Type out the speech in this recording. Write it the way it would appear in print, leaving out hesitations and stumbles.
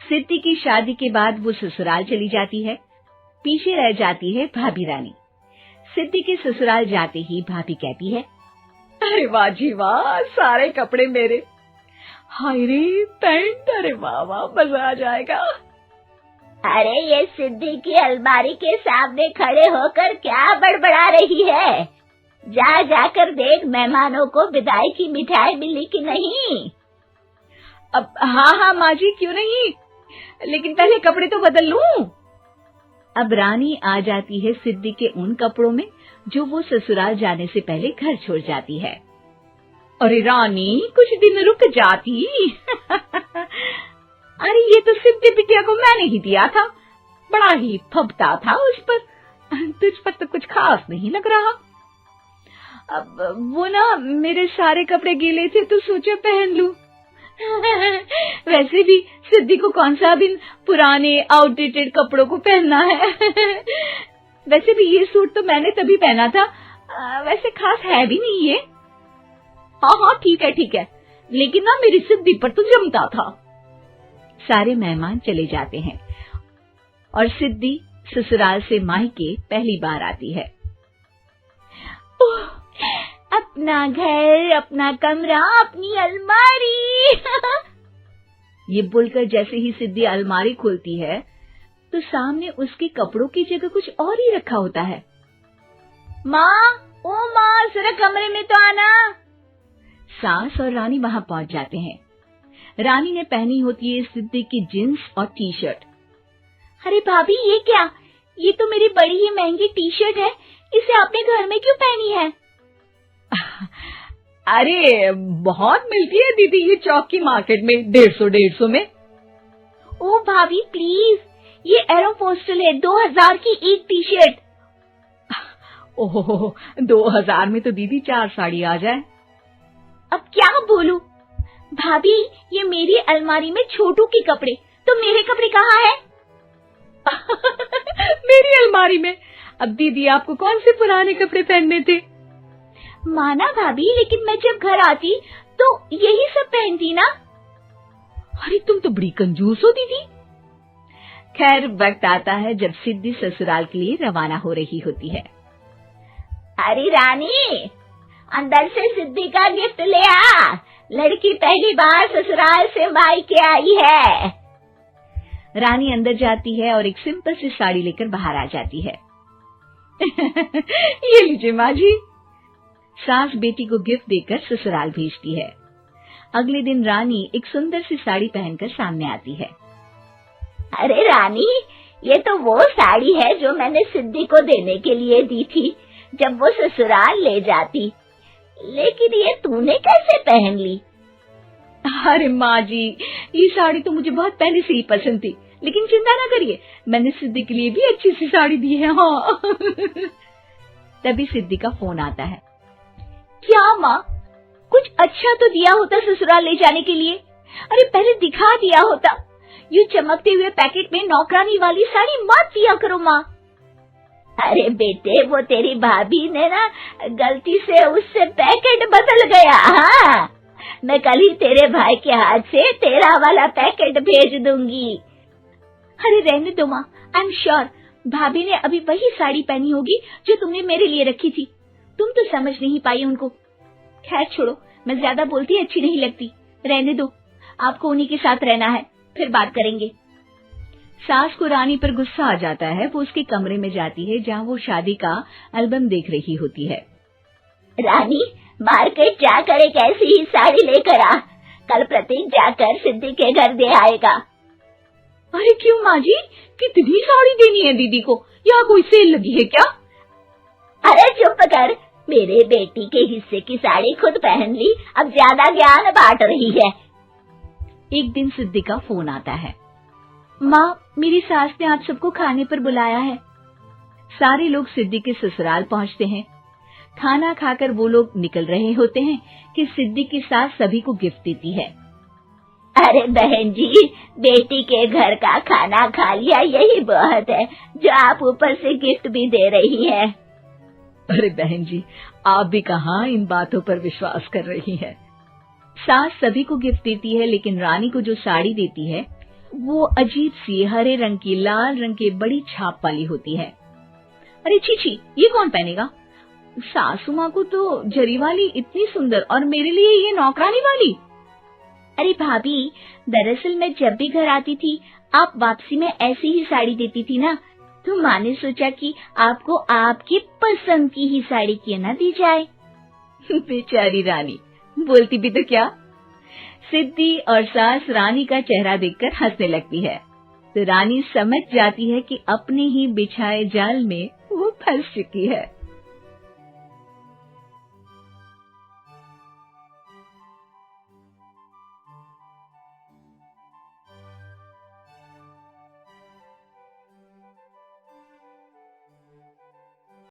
सिद्धि की शादी के बाद वो ससुराल चली जाती है। पीछे रह जाती है भाभी रानी। सिद्धि के ससुराल जाते ही भाभी कहती है, अरे वाह जी वाह, सारे कपड़े मेरे। हाय रे पैंट, अरे वाह वाह, मजा आ जाएगा। अरे ये सिद्धि की अलमारी के सामने खड़े होकर क्या बड़बड़ा रही है? जाकर देख मेहमानों को विदाई की मिठाई मिली कि नहीं। अब हाँ माँ जी, क्यों नहीं, लेकिन पहले कपड़े तो बदल लूं। अब रानी आ जाती है सिद्धि के उन कपड़ों में जो वो ससुराल जाने से पहले घर छोड़ जाती है। अरे रानी, कुछ दिन रुक जाती। अरे ये तो सिद्धि बिटिया को मैंने ही दिया था, बड़ा ही फबता था उस पर, तुझ पर तो कुछ खास नहीं लग रहा। अब वो ना मेरे सारे कपड़े गीले थे तो सोचा पहन लूं। वैसे भी सिद्धि को कौन सा दिन पुराने आउटडेटेड कपड़ों को पहनना है। वैसे भी ये सूट तो मैंने तभी पहना था, वैसे खास है भी नहीं ये। हाँ ठीक है, लेकिन ना मेरी सिद्धि पर तो जमता था। सारे मेहमान चले जाते हैं और सिद्धि ससुराल से मायके पहली बार आती है। अपना घर, अपना कमरा, अपनी अलमारी। ये बोलकर जैसे ही सिद्धि अलमारी खोलती है तो सामने उसके कपड़ों की जगह कुछ और ही रखा होता है। माँ, ओ माँ, जरा कमरे में तो आना। सास और रानी वहां पहुंच जाते हैं। रानी ने पहनी होती है सिद्धि की जींस और टी शर्ट। अरे भाभी, ये क्या? ये तो मेरी बड़ी ही महंगी टी शर्ट है, इसे आपने घर में क्यों पहनी है? अरे बहुत मिलती है दीदी ये चौक की मार्केट में, 150 में। ओ भाभी प्लीज, ये एरोपोस्टल है, 2000 की एक टी शर्ट। ओहो, 2000 में तो दीदी 4 साड़ी आ जाए। अब क्या बोलूं? भाभी, ये मेरी अलमारी में छोटू के कपड़े, तो मेरे कपड़े कहाँ हैं? मेरी अलमारी में? अब दीदी आपको कौन से पुराने कपड़े पहनने थे? माना भाभी, लेकिन मैं जब घर आती तो यही सब पहनती ना। अरे तुम तो बड़ी कंजूस हो दीदी। खैर, वक्त आता है जब सिद्धि ससुराल के लिए रवाना हो रही होती है। अरे रानी, अंदर से सिद्धि का गिफ्ट ले आ, लड़की पहली बार ससुराल से मायके आई है। रानी अंदर जाती है और एक सिंपल सी साड़ी लेकर बाहर आ जाती है। ये लीजिए माँ जी। सास बेटी को गिफ्ट देकर ससुराल भेजती है। अगले दिन रानी एक सुंदर सी साड़ी पहनकर सामने आती है। अरे रानी, ये तो वो साड़ी है जो मैंने सिद्धि को देने के लिए दी थी जब वो ससुराल ले जाती, लेकिन ये तूने कैसे पहन ली? अरे माँ जी, ये साड़ी तो मुझे बहुत पहले से ही पसंद थी, लेकिन चिंता ना करिए, मैंने सिद्धि के लिए भी अच्छी सी साड़ी दी है। हाँ। तभी सिद्धि का फोन आता है। क्या माँ, कुछ अच्छा तो दिया होता ससुराल ले जाने के लिए। अरे पहले दिखा दिया होता। यूं चमकते हुए पैकेट में नौकरानी वाली साड़ी मत दिया करो माँ। अरे बेटे, वो तेरी भाभी ने ना गलती से उससे पैकेट बदल गया। हाँ, मैं कल ही तेरे भाई के हाथ से तेरा वाला पैकेट भेज दूंगी। अरे रहने दो माँ, आई एम श्योर भाभी ने अभी वही साड़ी पहनी होगी जो तुमने मेरे लिए रखी थी। तुम तो समझ नहीं पाई उनको। खैर छोड़ो, मैं ज्यादा बोलती अच्छी नहीं लगती, रहने दो, आपको उन्हीं के साथ रहना है, फिर बात करेंगे। सास को रानी पर गुस्सा आ जाता है। वो उसके कमरे में जाती है जहाँ वो शादी का एल्बम देख रही होती है। रानी, मार्केट जाकर एक ऐसी ही साड़ी लेकर आ, कल प्रतीक जाकर सिद्धि के घर दे आएगा। अरे क्यों माँ जी, कितनी साड़ी देनी है दीदी को? यहाँ कोई सेल लगी है क्या? अरे चुप कर, मेरे बेटी के हिस्से की साड़ी खुद पहन ली, अब ज्यादा ज्ञान बांट रही है। एक दिन सिद्धि का फोन आता है। माँ, मेरी सास ने आप सबको खाने पर बुलाया है। सारे लोग सिद्धि के ससुराल पहुँचते हैं। खाना खाकर वो लोग निकल रहे होते हैं कि सिद्धि की सास सभी को गिफ्ट देती है। अरे बहन जी, बेटी के घर का खाना खा लिया, यही बहुत है जो आप ऊपर से गिफ्ट भी दे रही है। अरे बहन जी, आप भी कहाँ इन बातों पर विश्वास कर रही है। सास सभी को गिफ्ट देती है, लेकिन रानी को जो साड़ी देती है वो अजीब सी हरे रंग की लाल रंग के बड़ी छाप वाली होती है। अरे छी, ये कौन पहनेगा? सासू माँ को तो जरी वाली इतनी सुंदर, और मेरे लिए ये नौकरानी वाली। अरे भाभी, दरअसल मैं जब भी घर आती थी आप वापसी में ऐसी ही साड़ी देती थी ना, तो माँ ने सोचा कि आपको आपकी पसंद की ही साड़ी क्यों ना दी जाए। बेचारी रानी, बोलती भी तो क्या। सिद्धि और सास रानी का चेहरा देखकर हंसने लगती है, तो रानी समझ जाती है कि अपने ही बिछाए जाल में वो फंस चुकी है।